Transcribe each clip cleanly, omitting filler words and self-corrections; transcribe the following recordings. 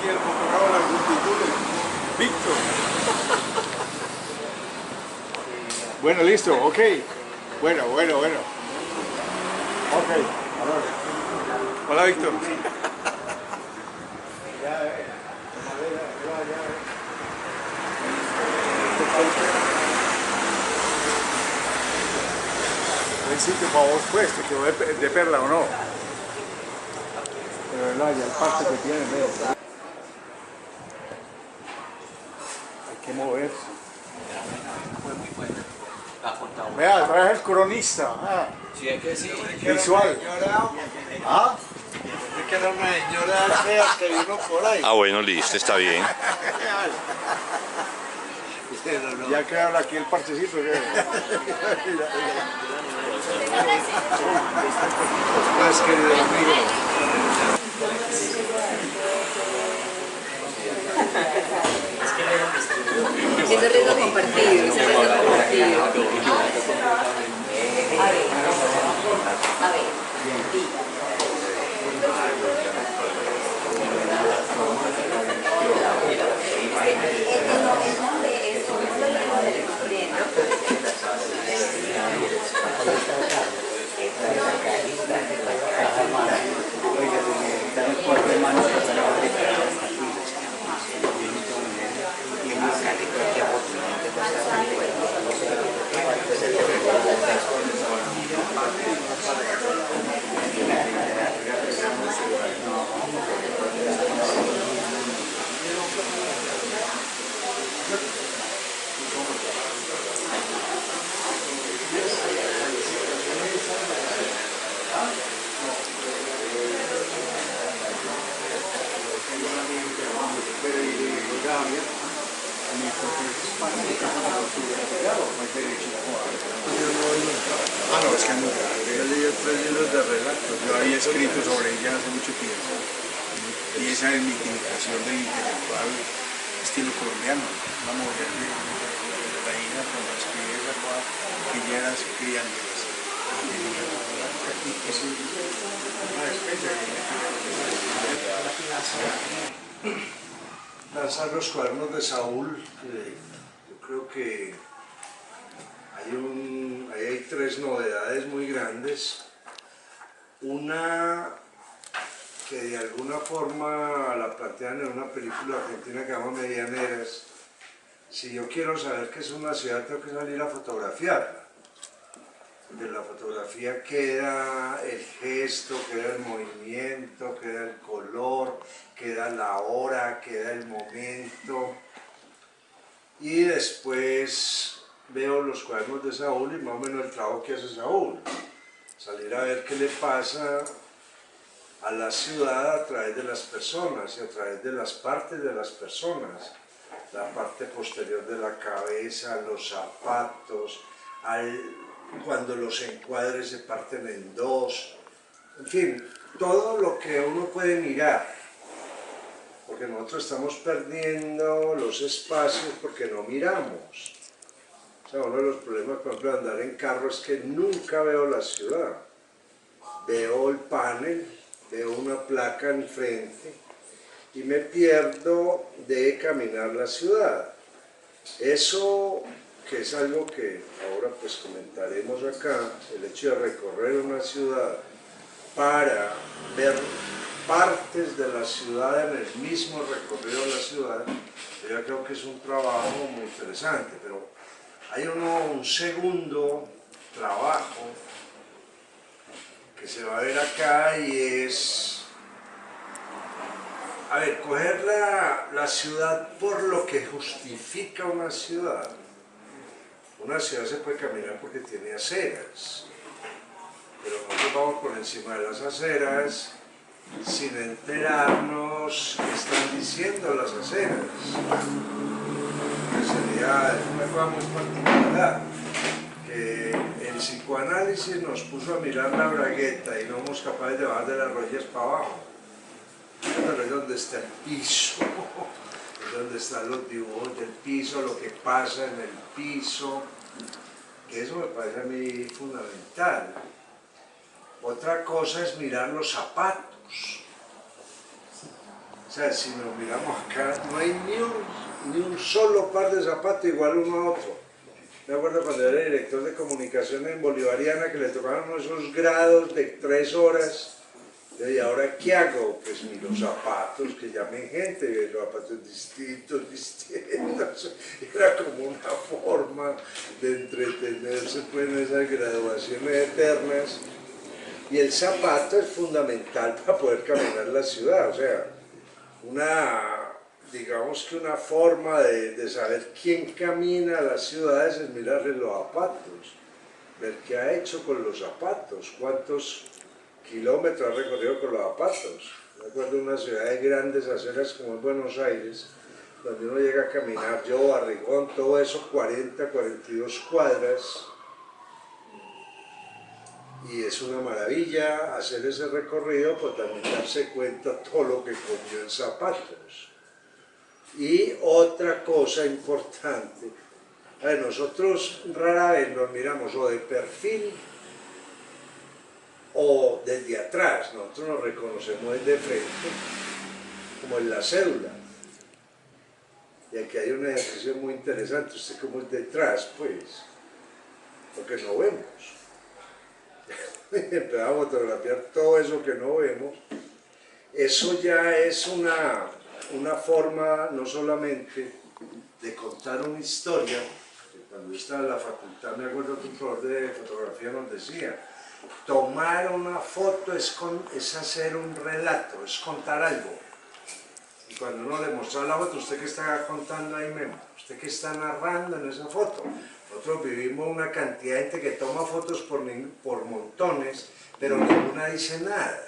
aquí el fotograma de las multitudes. Víctor. Bueno, listo, ok. Bueno. Ok, ahora. Hola, Víctor. Buen sitio para vos, pues, te quedó de perla o no. Pero verdad, ya el parque que tiene, veo. Hay que moverse. Fue muy bueno. Vea, traje el cronista. Sí, es que sí. Visual. ¿Ah? Es que era una señora fea que vino por ahí. Ah, bueno, listo, está bien. Pero no. Ya queda aquí el parchecito. Más querido amigo. Ese reto compartido, ese reto compartido. A ver, Ah, no, es que es muy grande. Yo leí 3 libros de relatos. Yo había escrito sobre ella hace mucho tiempo. Y esa es mi imitación del intelectual estilo colombiano. Una mujer de la isla cuando escribe esa cosa que ya era criando. Es una especie de... Lanzar los cuadernos de Saúl. Yo creo que ahí hay 3 novedades muy grandes. Una que de alguna forma la plantean en una película argentina que se llama Medianeras. Si yo quiero saber qué es una ciudad, tengo que salir a fotografiarla. De la fotografía queda el gesto, queda el movimiento, queda el color, queda la hora, queda el momento. Y después veo los cuadernos de Saúl y más o menos el trabajo que hace Saúl. Salir a ver qué le pasa a la ciudad a través de las personas y a través de las partes de las personas. La parte posterior de la cabeza, los zapatos, cuando los encuadres se parten en 2, en fin, todo lo que uno puede mirar, porque nosotros estamos perdiendo los espacios porque no miramos. O sea, uno de los problemas, por ejemplo, de andar en carro es que nunca veo la ciudad. Veo el panel, veo una placa enfrente y me pierdo de caminar la ciudad. Eso, que es algo que ahora pues comentaremos acá, el hecho de recorrer una ciudad para ver partes de la ciudad en el mismo recorrido de la ciudad, yo creo que es un trabajo muy interesante, pero hay un segundo trabajo que se va a ver acá y es, a ver, coger la ciudad por lo que justifica una ciudad. Una ciudad se puede caminar porque tiene aceras, pero nosotros vamos por encima de las aceras sin enterarnos qué están diciendo las aceras. Sería una cosa muy particular, que el psicoanálisis nos puso a mirar la bragueta y no somos capaces de bajar de las rodillas para abajo. Pero es donde está el piso, es donde están los dibujos del piso, lo que pasa en el piso, que eso me parece a mí fundamental. Otra cosa es mirar los zapatos. sea, si nos miramos acá, no hay ni un solo par de zapatos igual uno a otro. Me acuerdo cuando era director de comunicaciones en Bolivariana que le tocaban esos grados de 3 horas. ¿Y ahora qué hago? Pues ni los zapatos, que llamen gente, los zapatos distintos. Era como una forma de entretenerse pues, en esas graduaciones eternas. Y el zapato es fundamental para poder caminar la ciudad, o sea, digamos que una forma de saber quién camina a las ciudades es mirarle los zapatos, ver qué ha hecho con los zapatos, cuántos kilómetros ha recorrido con los zapatos. Me acuerdo de unas ciudades grandes, aceras como en Buenos Aires, donde uno llega a caminar, yo, Barrigón, todo eso, 40, 42 cuadras, y es una maravilla hacer ese recorrido, pues también darse cuenta de todo lo que comió en zapatos. Y otra cosa importante, a ver, nosotros rara vez nos miramos o de perfil o desde atrás, nosotros nos reconocemos desde frente, como en la cédula. Y aquí hay un ejercicio muy interesante, usted como es detrás, pues, porque no vemos. Empezamos a fotografiar todo eso que no vemos. Eso ya es una forma no solamente de contar una historia, que cuando yo estaba en la facultad me acuerdo que un profesor de fotografía nos decía, tomar una foto es hacer un relato, es contar algo. Y cuando uno le mostraba la foto, ¿usted qué está contando ahí mismo? ¿Usted qué está narrando en esa foto? Nosotros vivimos una cantidad de gente que toma fotos por montones, pero ninguna dice nada.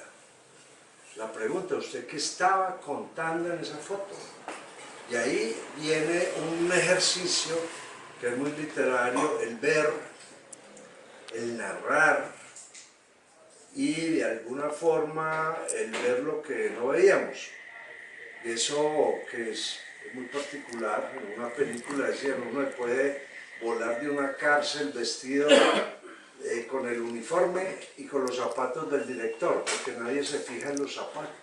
La pregunta, ¿usted qué estaba contando en esa foto? Y ahí viene un ejercicio que es muy literario, el ver, el narrar y de alguna forma el ver lo que no veíamos. Y eso que es muy particular, en una película decían, uno puede volar de una cárcel vestido con el uniforme y con los zapatos del director, porque nadie se fija en los zapatos.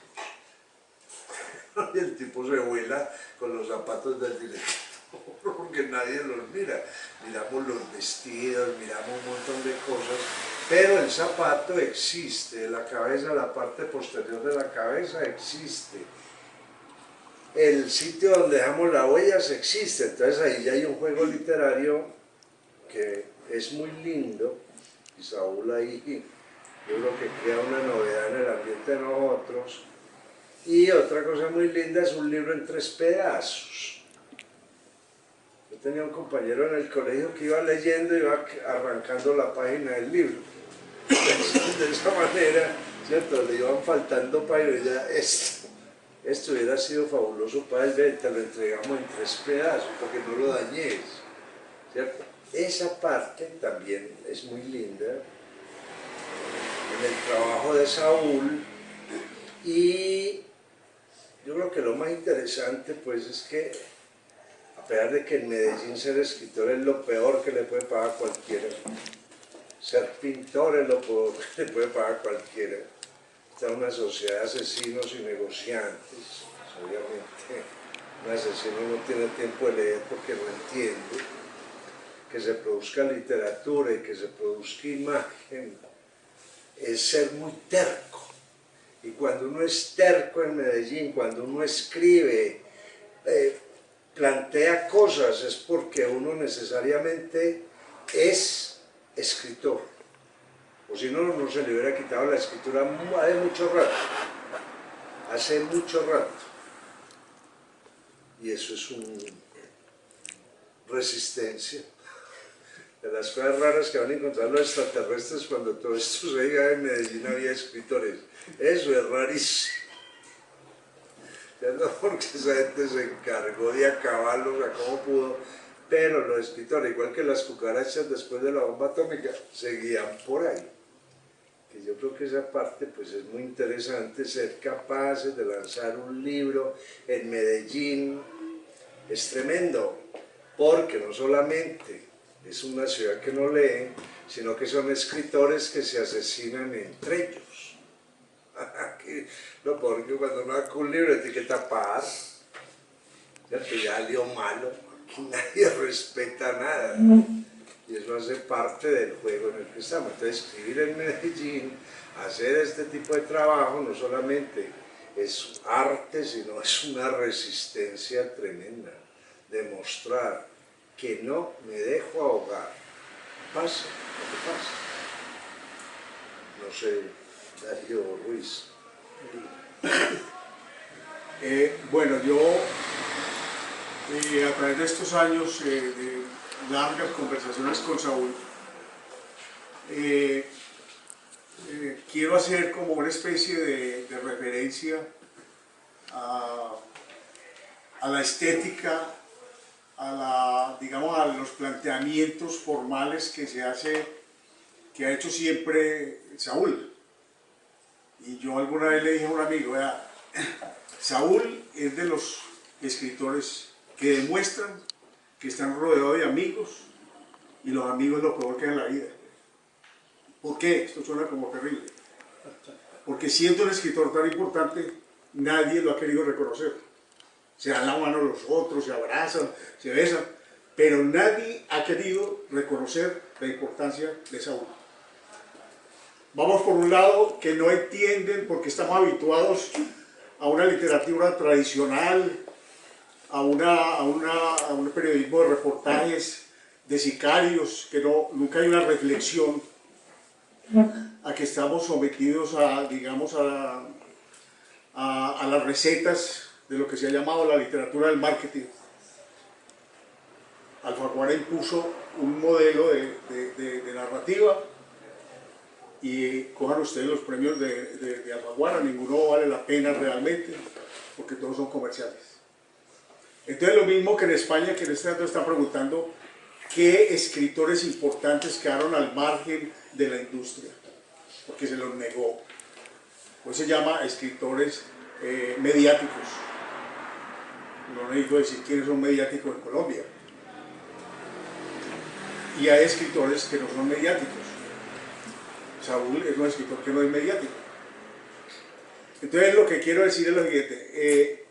Y el tipo se vuela con los zapatos del director, porque nadie los mira. Miramos los vestidos, miramos un montón de cosas, pero el zapato existe, la cabeza, la parte posterior de la cabeza existe. El sitio donde dejamos las huellas existe, entonces ahí ya hay un juego literario que es muy lindo, y Saúl ahí yo creo que crea una novedad en el ambiente de nosotros. Y otra cosa muy linda es un libro en 3 pedazos. Yo tenía un compañero en el colegio que iba leyendo y iba arrancando la página del libro. De esa manera, ¿cierto? Le iban faltando páginas y ya esto hubiera sido fabuloso para él, te lo entregamos en 3 pedazos porque no lo dañes, ¿cierto? Esa parte también es muy linda en el trabajo de Saúl. Y yo creo que lo más interesante pues es que a pesar de que en Medellín ser escritor es lo peor que le puede pagar a cualquiera, ser pintor es lo peor que le puede pagar a cualquiera, está una sociedad de asesinos y negociantes. Obviamente un asesino no tiene tiempo de leer porque no entiende. Que se produzca literatura y que se produzca imagen es ser muy terco. Y cuando uno es terco en Medellín, cuando uno escribe, plantea cosas, es porque uno necesariamente es escritor. O si no, no se le hubiera quitado la escritura hace mucho rato. Hace mucho rato. Y eso es una resistencia. De las cosas raras que van a encontrar los extraterrestres cuando todo esto se diga en Medellín había escritores. Eso es rarísimo. ¿Cierto? Porque esa gente se encargó de acabarlos a como pudo, pero los escritores, igual que las cucarachas después de la bomba atómica, seguían por ahí. Que yo creo que esa parte pues es muy interesante, ser capaces de lanzar un libro en Medellín es tremendo, porque no solamente es una ciudad que no lee, sino que son escritores que se asesinan entre ellos. Lo porque cuando uno saca un libro tiene que tapar, ¿cierto? Ya salió malo, aquí nadie respeta nada. Y eso hace parte del juego en el que estamos. Entonces, escribir en Medellín, hacer este tipo de trabajo, no solamente es arte, sino es una resistencia tremenda. Demostrar que no me dejo ahogar, pase lo que pase. No sé, Darío Ruiz. Bueno, yo a través de estos años de largas conversaciones con Saúl, quiero hacer como una especie de referencia a la estética, digamos, a los planteamientos formales que ha hecho siempre Saúl. Y yo alguna vez le dije a un amigo, vea, Saúl es de los escritores que demuestran que están rodeados de amigos y los amigos es lo peor que hay en la vida. ¿Por qué? Esto suena como terrible. Porque siendo un escritor tan importante, nadie lo ha querido reconocer. Se dan la mano los otros, se abrazan, se besan, pero nadie ha querido reconocer la importancia de Saúl. Vamos por un lado que no entienden porque estamos habituados a una literatura tradicional, a un periodismo de reportajes, de sicarios, que nunca hay una reflexión, a que estamos sometidos a, digamos, a las recetas de lo que se ha llamado la literatura del marketing. Alfaguara impuso un modelo de narrativa y cojan ustedes los premios de Alfaguara, ninguno vale la pena realmente porque todos son comerciales. Entonces lo mismo que en España, que en este dato están preguntando qué escritores importantes quedaron al margen de la industria, porque se los negó. Pues se llama escritores mediáticos. No necesito decir quiénes son mediáticos en Colombia. Y hay escritores que no son mediáticos. Saúl es un escritor que no es mediático. Entonces lo que quiero decir es lo siguiente.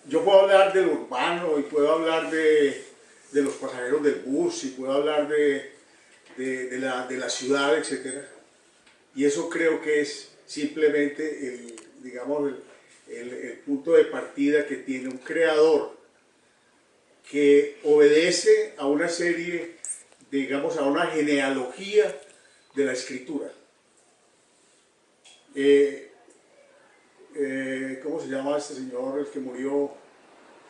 Yo puedo hablar del urbano y puedo hablar de los pasajeros del bus y puedo hablar de la ciudad, etc. Y eso creo que es simplemente el punto de partida que tiene un creador que obedece a una serie, digamos, a una genealogía de la escritura. ¿Cómo se llama este señor, el que murió,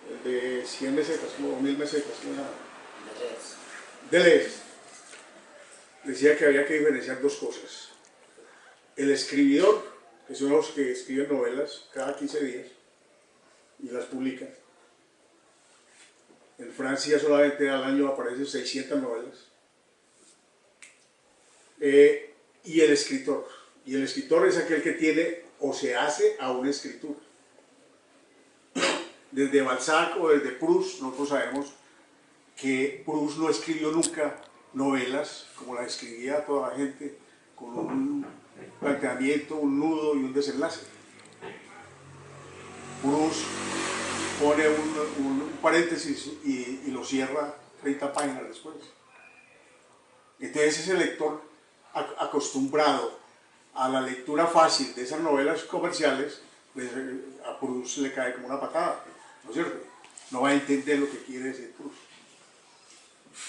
el de 100 mesetas, como 1000 mesetas? Deleuze. Decía que había que diferenciar dos cosas. El escribidor, que son los que escriben novelas cada 15 días y las publican. En Francia solamente al año aparecen 600 novelas. Y el escritor. Y el escritor es aquel que tiene o se hace a una escritura. Desde Balzac o desde Proust, nosotros sabemos que Proust no escribió nunca novelas como las escribía toda la gente, con un planteamiento, un nudo y un desenlace. Proust pone un paréntesis y lo cierra 30 páginas después. Entonces ese lector acostumbrado a la lectura fácil de esas novelas comerciales, pues a Proust le cae como una patada, ¿no es cierto? No va a entender lo que quiere decir Proust.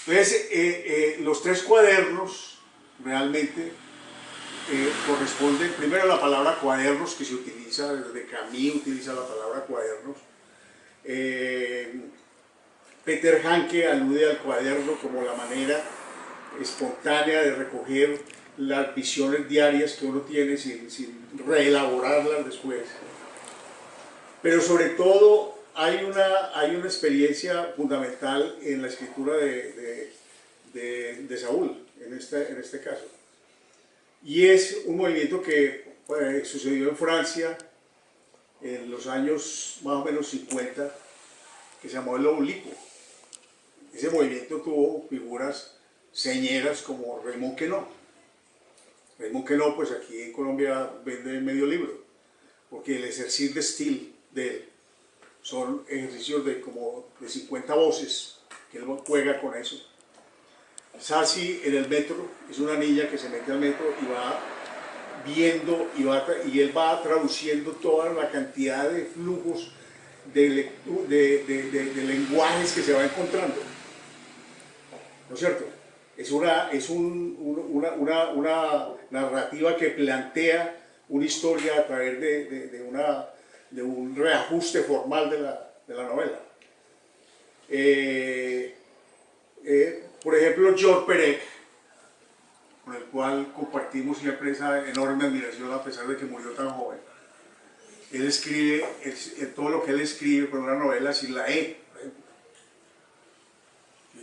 Entonces los tres cuadernos realmente corresponden primero a la palabra cuadernos, que se utiliza, desde Camus utiliza la palabra cuadernos. Peter Hanke alude al cuaderno como la manera espontánea de recoger las visiones diarias que uno tiene sin reelaborarlas después. Pero sobre todo hay una experiencia fundamental en la escritura de Saúl, en este caso. Y es un movimiento que sucedió en Francia en los años más o menos 50, que se llamó el Oblicuo. Ese movimiento tuvo figuras señeras como Raymond Queneau. Raymond Queneau, pues aquí en Colombia vende medio libro. porque el ejercicio de estilo de él son ejercicios de como de 50 voces, que él juega con eso. Sassy en el metro es una niña que se mete al metro y va viendo y él va traduciendo toda la cantidad de flujos de lenguajes que se va encontrando, ¿no es cierto? Es una narrativa que plantea una historia a través de un reajuste formal de la novela. Por ejemplo, George Perec, con el cual compartimos siempre esa enorme admiración a pesar de que murió tan joven. Él escribe, todo lo que él escribe con una novela sin la E, por ejemplo.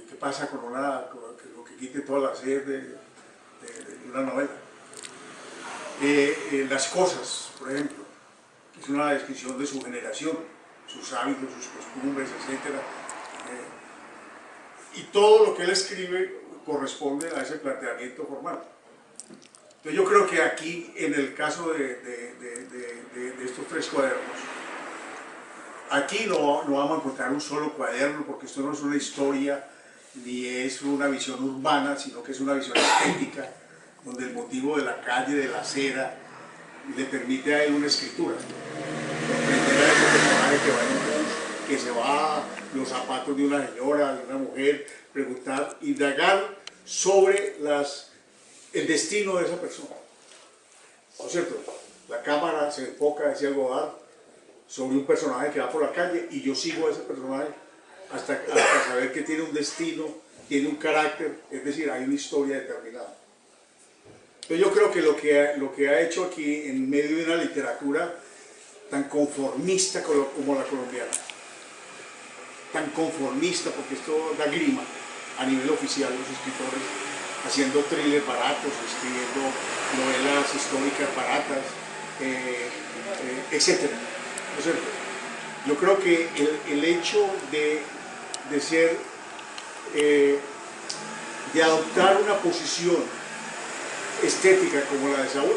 ¿Qué pasa con lo que quite todas las E de una novela? Las cosas, por ejemplo, es una descripción de su generación, sus hábitos, sus costumbres, etc. Y todo lo que él escribe corresponde a ese planteamiento formal. Entonces yo creo que aquí, en el caso de estos 3 cuadernos, aquí no vamos a encontrar un solo cuaderno, porque esto no es una historia, ni es una visión urbana, sino que es una visión estética, donde el motivo de la calle, de la acera, le permite a él una escritura. Comprender a ese personaje que va en un bus, que se va los zapatos de una señora, de una mujer, preguntar, indagar sobre el destino de esa persona. ¿No es cierto? La cámara se enfoca, decía Godard, sobre un personaje que va por la calle y yo sigo a ese personaje hasta saber que tiene un destino, tiene un carácter, es decir, hay una historia determinada. Entonces yo creo que lo que ha hecho aquí en medio de una literatura tan conformista como la colombiana, tan conformista, porque esto da grima a nivel oficial, los escritores haciendo thrillers baratos, escribiendo novelas históricas baratas, etc. ¿No es cierto? Yo creo que el hecho de adoptar una posición estética como la de Saúl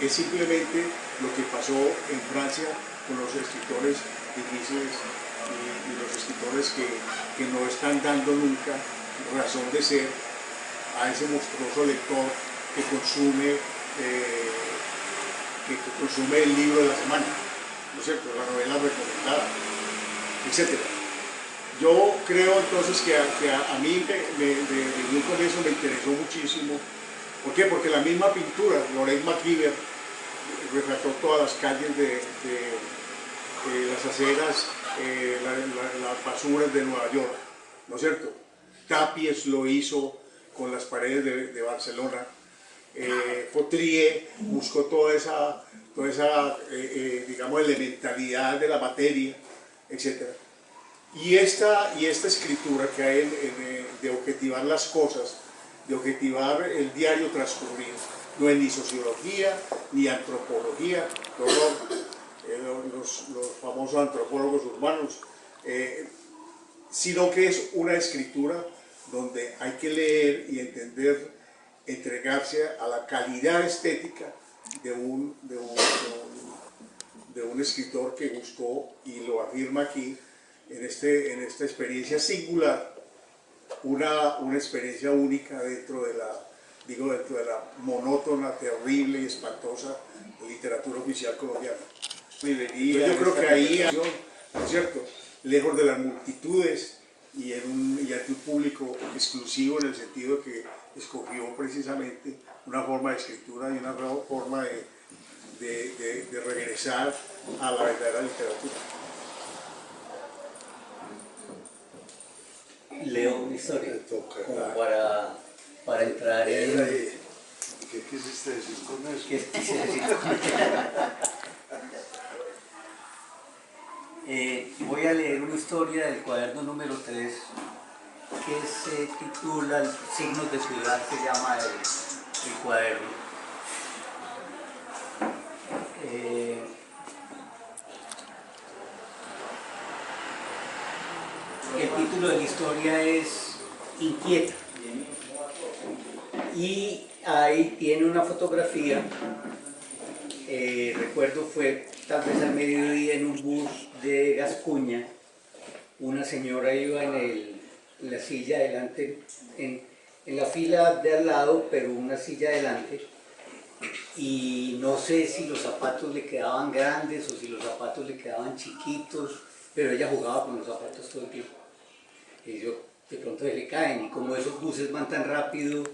es simplemente lo que pasó en Francia con los escritores difíciles y los escritores que no están dando nunca razón de ser a ese monstruoso lector que consume el libro de la semana, ¿no es cierto?, la novela recomendada, etc. Yo creo entonces que a mí desde un comienzo me interesó muchísimo. ¿Por qué? Porque la misma pintura, Laurent Macquever, retrató todas las calles de las aceras, las basuras de Nueva York, ¿no es cierto? Tapies lo hizo con las paredes de Barcelona. Potrier buscó toda esa digamos, elementalidad de la materia, etc. Y esta escritura que hay de objetivar las cosas, de objetivar el diario transcurrido, no es ni sociología ni antropología, los famosos antropólogos urbanos, sino que es una escritura donde hay que leer y entender, entregarse a la calidad estética de un escritor que buscó, y lo afirma aquí, en esta experiencia singular, una experiencia única dentro de la monótona, terrible y espantosa literatura oficial colombiana. Yo creo que ahí, ¿no es cierto?, lejos de las multitudes y ante un público exclusivo, en el sentido que escogió precisamente una forma de escritura y una forma de regresar a la verdadera literatura. Leo una historia como para entrar en... ¿Qué quisiste decir con eso? ¿Qué quise decir con eso? Voy a leer una historia del cuaderno número 3 que se titula Signos de ciudad, se llama el cuaderno. El título de la historia es Inquieta, y ahí tiene una fotografía, recuerdo fue tal vez al mediodía, en un bus de Gascuña. Una señora iba en la silla adelante, en la fila de al lado, pero una silla adelante, y no sé si los zapatos le quedaban grandes o si los zapatos le quedaban chiquitos, pero ella jugaba con los zapatos todo el tiempo. Y yo, de pronto se le caen, y como esos buses van tan rápido,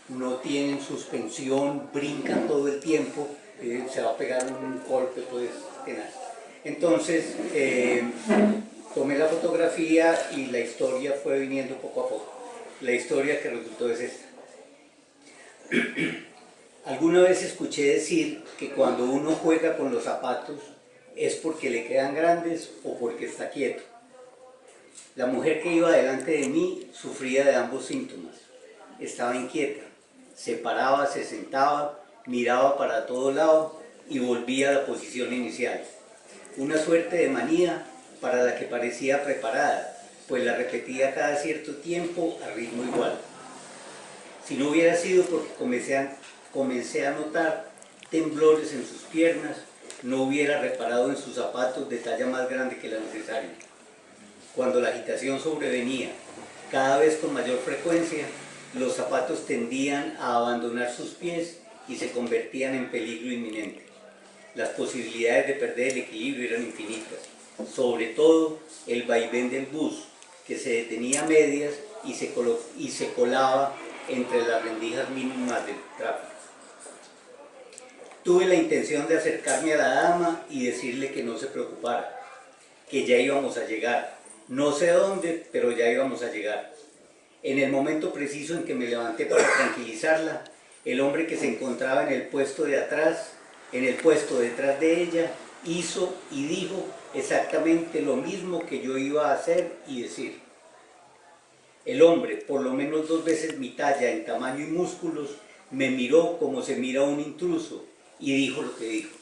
no tienen suspensión, brincan todo el tiempo, se va a pegar un golpe, pues, tenaz. Entonces, tomé la fotografía y la historia fue viniendo poco a poco. La historia que resultó es esta. Alguna vez escuché decir que cuando uno juega con los zapatos es porque le quedan grandes o porque está quieto. La mujer que iba delante de mí sufría de ambos síntomas. Estaba inquieta, se paraba, se sentaba, miraba para todo lado y volvía a la posición inicial. Una suerte de manía para la que parecía preparada, pues la repetía cada cierto tiempo a ritmo igual. Si no hubiera sido porque comencé a notar temblores en sus piernas, no hubiera reparado en sus zapatos de talla más grande que la necesaria. Cuando la agitación sobrevenía, cada vez con mayor frecuencia, los zapatos tendían a abandonar sus pies y se convertían en peligro inminente. Las posibilidades de perder el equilibrio eran infinitas, sobre todo el vaivén del bus, que se detenía a medias y se colaba entre las rendijas mínimas del tráfico. Tuve la intención de acercarme a la dama y decirle que no se preocupara, que ya íbamos a llegar. No sé dónde, pero ya íbamos a llegar. En el momento preciso en que me levanté para tranquilizarla, el hombre que se encontraba en el puesto de atrás, en el puesto detrás de ella, hizo y dijo exactamente lo mismo que yo iba a hacer y decir. El hombre, por lo menos 2 veces mi talla en tamaño y músculos, me miró como se mira a un intruso y dijo lo que dijo.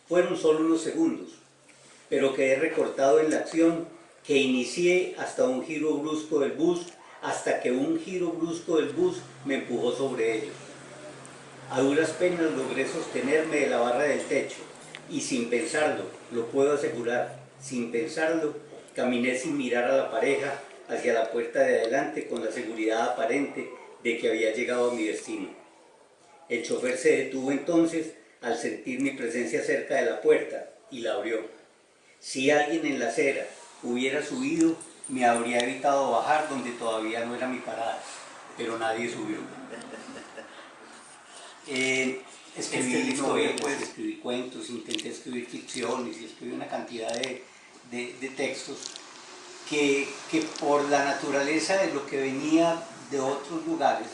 Fueron solo unos segundos, pero quedé recortado en la acción que inicié hasta un giro brusco del bus, hasta que un giro brusco del bus me empujó sobre ellos. A duras penas logré sostenerme de la barra del techo y sin pensarlo, lo puedo asegurar, sin pensarlo, caminé sin mirar a la pareja hacia la puerta de adelante con la seguridad aparente de que había llegado a mi destino. El chofer se detuvo entonces al sentir mi presencia cerca de la puerta y la abrió. Si alguien en la acera hubiera subido, me habría evitado bajar donde todavía no era mi parada, pero nadie subió. Escribí novelas, escribí cuentos, intenté escribir ficciones y escribí una cantidad de textos que por la naturaleza de lo que venía de otros lugares,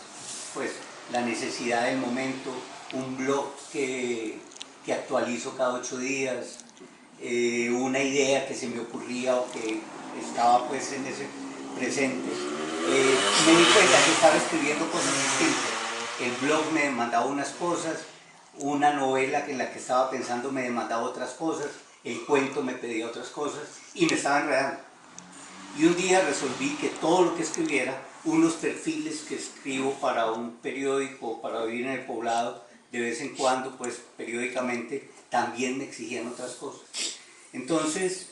pues la necesidad del momento, un blog que actualizo cada 8 días, una idea que se me ocurría o que estaba pues en ese presente, me di cuenta que estaba escribiendo cosas distintas. El blog me demandaba unas cosas, una novela en la que estaba pensando me demandaba otras cosas, el cuento me pedía otras cosas y me estaba enredando. Y un día resolví que todo lo que escribiera, unos perfiles que escribo para un periódico, para vivir en el poblado, de vez en cuando, pues periódicamente, también me exigían otras cosas. Entonces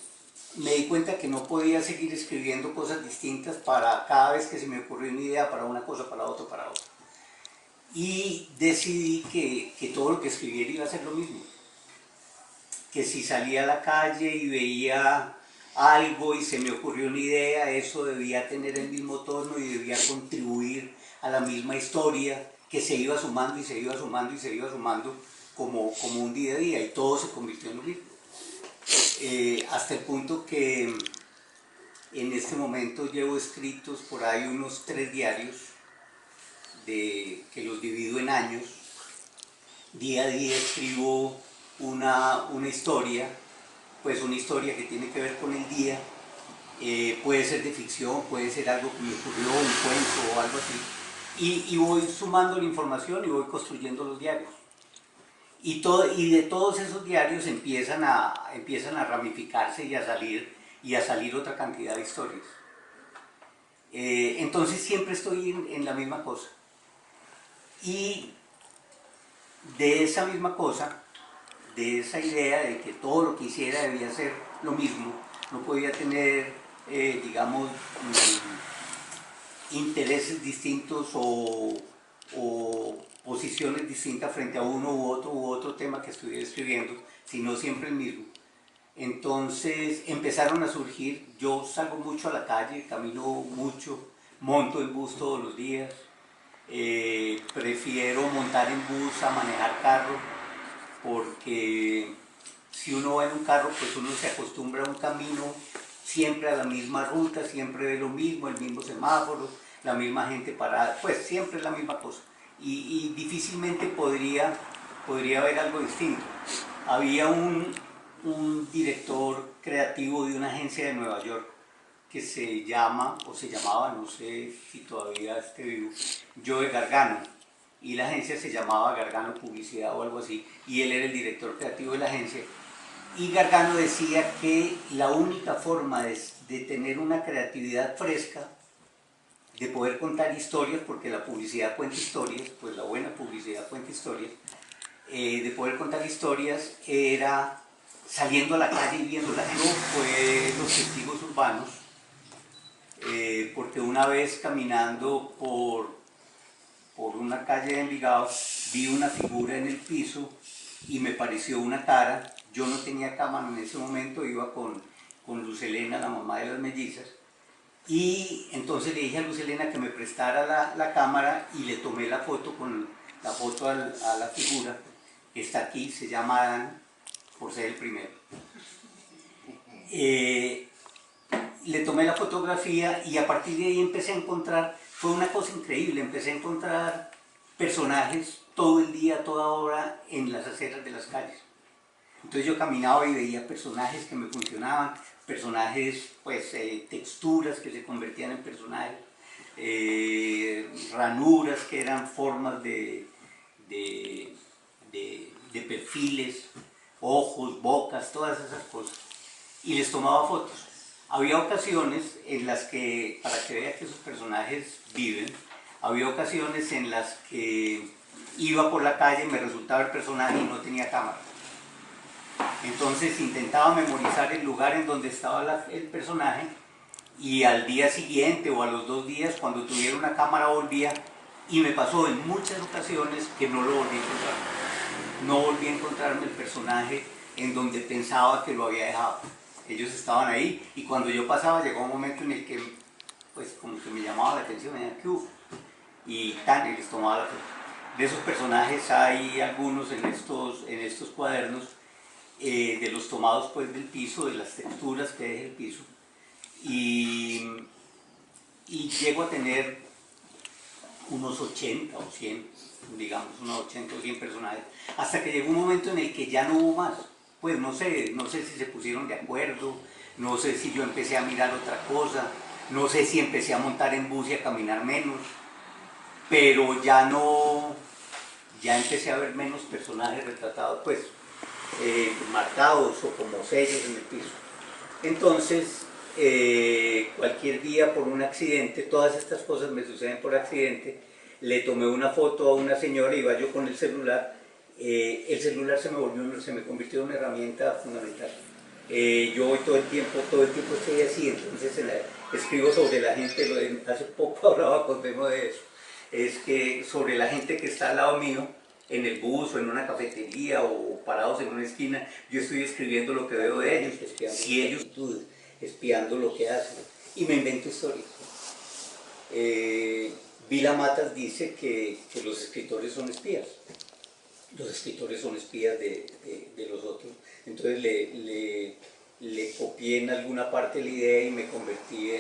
me di cuenta que no podía seguir escribiendo cosas distintas para cada vez que se me ocurrió una idea, para una cosa, para otra, para otra. Y decidí que todo lo que escribiera iba a ser lo mismo. Que si salía a la calle y veía algo y se me ocurrió una idea, eso debía tener el mismo tono y debía contribuir a la misma historia que se iba sumando y se iba sumando y se iba sumando como un día a día, y todo se convirtió en lo mismo. Hasta el punto que en este momento llevo escritos por ahí unos 3 diarios que los divido en años. Día a día escribo una historia, pues una historia que tiene que ver con el día, puede ser de ficción, puede ser algo que me ocurrió, un cuento o algo así, y voy sumando la información y voy construyendo los diarios. Y de todos esos diarios empiezan a ramificarse y a salir otra cantidad de historias. Entonces siempre estoy en la misma cosa. Y de esa misma cosa, de esa idea de que todo lo que hiciera debía ser lo mismo, no podía tener, digamos, intereses distintos o posiciones distintas frente a uno u otro tema que estuviera escribiendo, sino siempre el mismo. Entonces empezaron a surgir, yo salgo mucho a la calle, camino mucho, monto en bus todos los días, prefiero montar en bus a manejar carro, porque si uno va en un carro, pues uno se acostumbra a un camino, siempre a la misma ruta, siempre ve lo mismo, el mismo semáforo, la misma gente parada, pues siempre es la misma cosa. Y difícilmente podría haber algo distinto. Había un director creativo de una agencia de Nueva York que se llama, o se llamaba, no sé si todavía esté vivo, Joe Gargano, y la agencia se llamaba Gargano Publicidad o algo así, y él era el director creativo de la agencia. Y Gargano decía que la única forma de tener una creatividad fresca, de poder contar historias, porque la publicidad cuenta historias, pues la buena publicidad cuenta historias, de poder contar historias era saliendo a la calle y viéndolas. Yo fue los testigos urbanos, porque una vez caminando por una calle de Envigado vi una figura en el piso y me pareció una cara. Yo no tenía cámara en ese momento, iba con Luz Helena, la mamá de las mellizas, y entonces le dije a Luz Helena que me prestara la cámara y le tomé la foto a la figura que está aquí, se llama Adán, por ser el primero. Le tomé la fotografía y a partir de ahí empecé a encontrar, fue una cosa increíble, empecé a encontrar personajes todo el día, toda hora en las aceras de las calles. Entonces yo caminaba y veía personajes que me funcionaban, personajes, pues texturas que se convertían en personajes, ranuras que eran formas de perfiles, ojos, bocas, todas esas cosas. Y les tomaba fotos. Había ocasiones en las que, para que vean que esos personajes viven, había ocasiones en las que iba por la calle, me resultaba el personaje y no tenía cámara. Entonces intentaba memorizar el lugar en donde estaba el personaje y al día siguiente o a los 2 días, cuando tuviera una cámara, volvía, y me pasó en muchas ocasiones que no lo volví a encontrar. No volví a encontrarme el personaje en donde pensaba que lo había dejado. Ellos estaban ahí y cuando yo pasaba llegó un momento en el que pues como que me llamaba la atención, me decían, ¿qué hubo? Y les tomaba la foto. De esos personajes hay algunos en estos cuadernos, de los tomados pues del piso, de las texturas que deja el piso, y llego a tener unos 80 o 100, digamos, unos 80 o 100 personajes, hasta que llegó un momento en el que ya no hubo más. Pues no sé si se pusieron de acuerdo, no sé si yo empecé a mirar otra cosa, no sé si empecé a montar en bus y a caminar menos, pero ya empecé a ver menos personajes retratados, pues marcados o como sellos en el piso. Entonces, cualquier día por un accidente, todas estas cosas me suceden por accidente, le tomé una foto a una señora, iba yo con el celular se me convirtió en una herramienta fundamental. Yo hoy todo el tiempo estoy así, entonces escribo sobre la gente, hace poco hablaba con Memo de eso, es que sobre la gente que está al lado mío, en el bus o en una cafetería o parados en una esquina, yo estoy escribiendo lo que veo de ellos, si ellos espiando lo que hacen, y me invento historias. Vila Matas dice que los escritores son espías. Los escritores son espías de los otros. Entonces le copié en alguna parte la idea y me convertí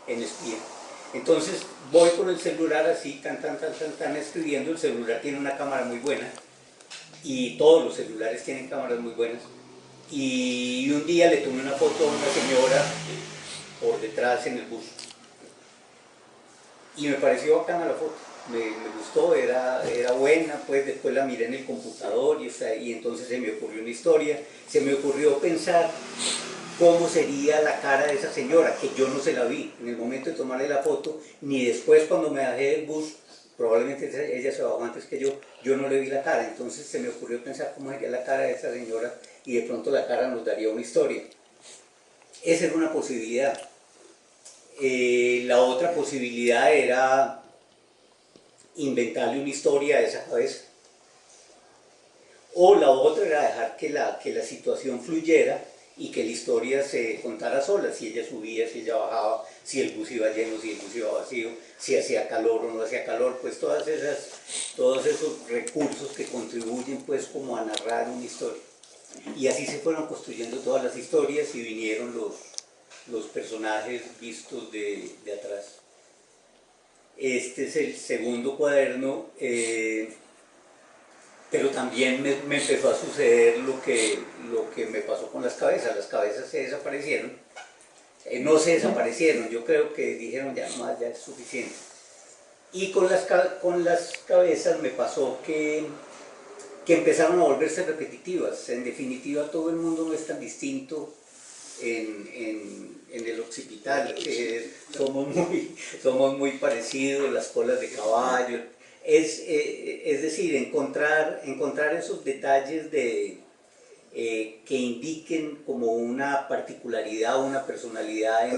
en espía. Entonces voy con el celular así, tan escribiendo. El celular tiene una cámara muy buena y todos los celulares tienen cámaras muy buenas. Y un día le tomé una foto a una señora por detrás en el bus y me pareció bacana la foto. Me gustó, era buena, pues después la miré en el computador y entonces se me ocurrió una historia, se me ocurrió pensar cómo sería la cara de esa señora, que yo no se la vi en el momento de tomarle la foto, ni después cuando me bajé del bus probablemente ella se bajó antes que yo no le vi la cara, entonces se me ocurrió pensar cómo sería la cara de esa señora y de pronto la cara nos daría una historia. Esa era una posibilidad. La otra posibilidad era inventarle una historia a esa cabeza. O la otra era dejar que la situación fluyera y que la historia se contara sola, si ella subía, si ella bajaba, si el bus iba lleno, si el bus iba vacío, si hacía calor o no hacía calor, pues todos esos recursos que contribuyen pues como a narrar una historia. Y así se fueron construyendo todas las historias y vinieron los personajes vistos de atrás. Este es el segundo cuaderno, pero también me empezó a suceder lo que me pasó con las cabezas se desaparecieron, no se desaparecieron, yo creo que dijeron ya más, ya es suficiente. Y con las cabezas me pasó que empezaron a volverse repetitivas. En definitiva, todo el mundo no es tan distinto en el occipital, que somos muy parecidos, las colas de caballo. Es decir, encontrar esos detalles que indiquen como una particularidad, una personalidad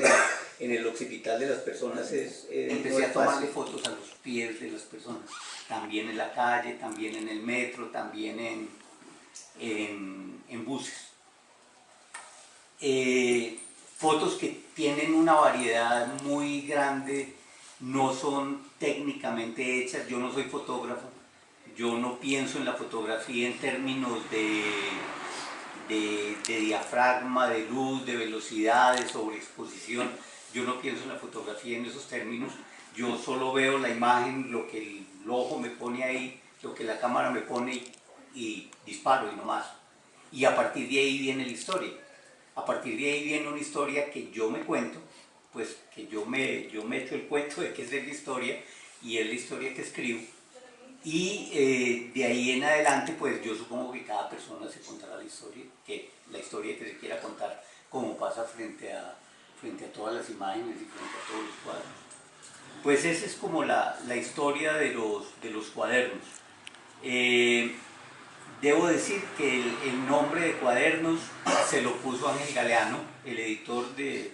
en el occipital de las personas empecé a tomarle fotos a los pies de las personas, también en la calle, también en el metro, también en buses. Fotos que tienen una variedad muy grande, no son técnicamente hechas. Yo no soy fotógrafo, yo no pienso en la fotografía en términos de diafragma, de luz, de velocidad, de sobreexposición. Yo no pienso en la fotografía en esos términos, yo solo veo la imagen, lo que el ojo me pone ahí, lo que la cámara me pone y disparo y no más. Y a partir de ahí viene la historia. A partir de ahí viene una historia que yo me cuento, pues que yo me echo el cuento de que es la historia y es la historia que escribo. Y de ahí en adelante, pues yo supongo que cada persona se contará la historia que se quiera contar, como pasa frente a todas las imágenes y frente a todos los cuadros. Pues esa es como la historia de los cuadernos. Debo decir que el nombre de Cuadernos se lo puso Ángel Galeano, el editor de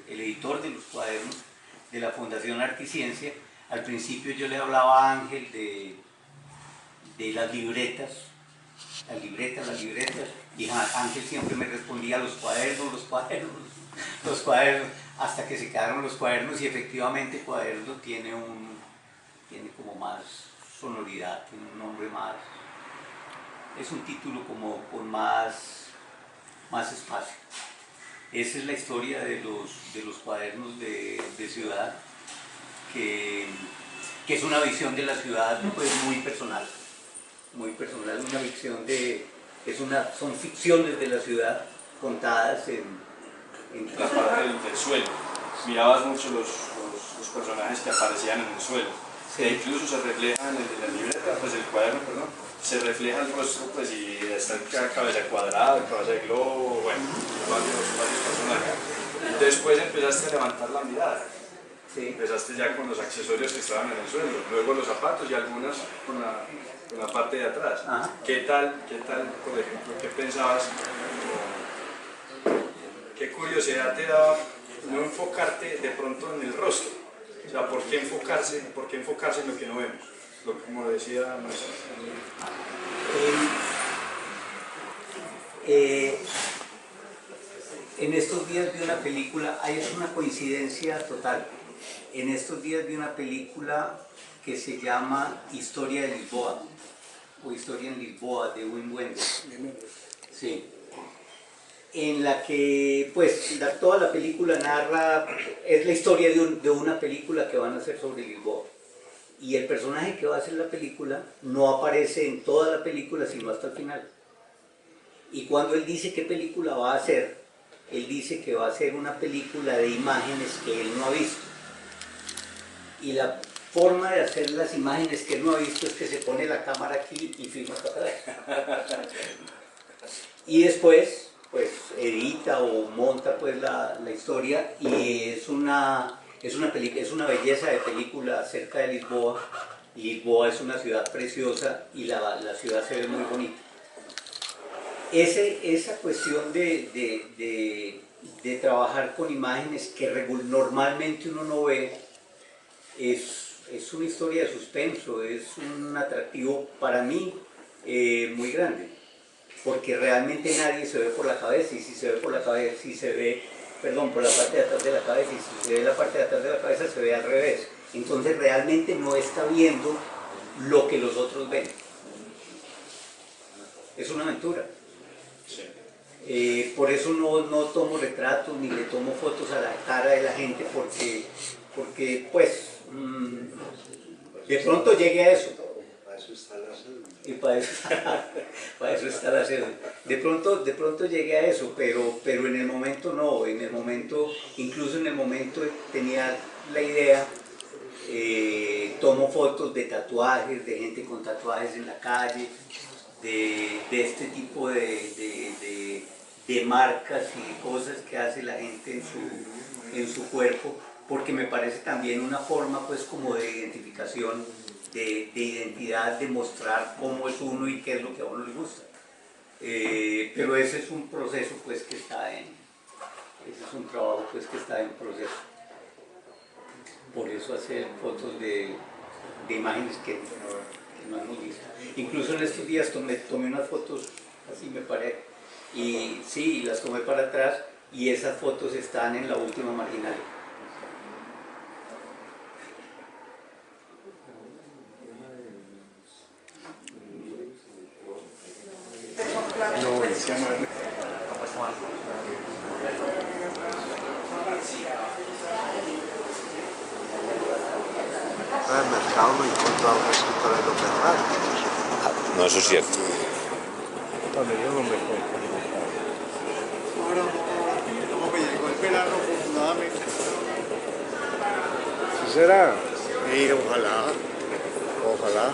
los cuadernos de la Fundación Arte y Ciencia. Al principio yo le hablaba a Ángel de las libretas, y Ángel siempre me respondía los cuadernos, hasta que se quedaron los cuadernos, y efectivamente Cuaderno tiene como más sonoridad, tiene un nombre más, es un título como con más espacio. Esa es la historia de los cuadernos de ciudad, que es una visión de la ciudad pues muy personal, una visión son ficciones de la ciudad contadas en la parte del suelo. Mirabas mucho los personajes que aparecían en el suelo, sí. E incluso se reflejan en la libreta, pues el cuaderno, perdón, se refleja el rostro, pues, y está cabeza cuadrada, cabeza de globo, bueno, varios personajes. Después empezaste a levantar la mirada. Sí. Empezaste ya con los accesorios que estaban en el suelo, luego los zapatos y algunas con la parte de atrás. Ajá. ¿Qué tal, por ejemplo, qué pensabas? ¿Qué curiosidad te daba no enfocarte de pronto en el rostro? O sea, ¿por qué enfocarse en lo que no vemos? Como decía nuestro. En estos días vi una película, es una coincidencia total. En estos días vi una película que se llama Historia de Lisboa, o Historia en Lisboa, de Wim Wenders. Sí. En la que, pues, toda la película narra, es la historia de una película que van a hacer sobre Lisboa. Y el personaje que va a hacer la película no aparece en toda la película, sino hasta el final. Y cuando él dice qué película va a hacer, él dice que va a hacer una película de imágenes que él no ha visto. Y la forma de hacer las imágenes que él no ha visto es que se pone la cámara aquí y filma para atrás. Y después, pues, edita o monta pues la historia, y es una belleza de película acerca de Lisboa, Lisboa es una ciudad preciosa y la ciudad se ve muy bonita. Esa cuestión de trabajar con imágenes que normalmente uno no ve es una historia de suspenso, es un atractivo para mí muy grande, porque realmente nadie se ve por la cabeza, y si se ve por la cabeza, si se ve, perdón, por la parte de atrás de la cabeza, y si se ve la parte de atrás de la cabeza, se ve al revés. Entonces realmente no está viendo lo que los otros ven. Es una aventura. Por eso no tomo retratos ni le tomo fotos a la cara de la gente, porque pues de pronto llegue a eso. Para eso está la cédula. Y para eso está la cédula. De pronto llegué a eso, pero en el momento no, incluso en el momento tenía la idea, tomo fotos de tatuajes, de gente con tatuajes en la calle, de este tipo de marcas y cosas que hace la gente en su cuerpo, porque me parece también una forma pues como de identificación, de identidad, de mostrar cómo es uno y qué es lo que a uno le gusta. Pero ese es un proceso pues que está ese es un trabajo pues que está en proceso. Por eso hacer fotos de imágenes que no hemos visto. Incluso en estos días tomé unas fotos, así me paré, y sí, las tomé para atrás, y esas fotos están en la última marginal. No, decía no. En el mercado no he encontrado un escritor de los Ferrari. No, eso es cierto. Cuando yo no me compro. Ahora, como me llegó el verano, afortunadamente. ¿Sí será? Sí, ojalá. Ojalá.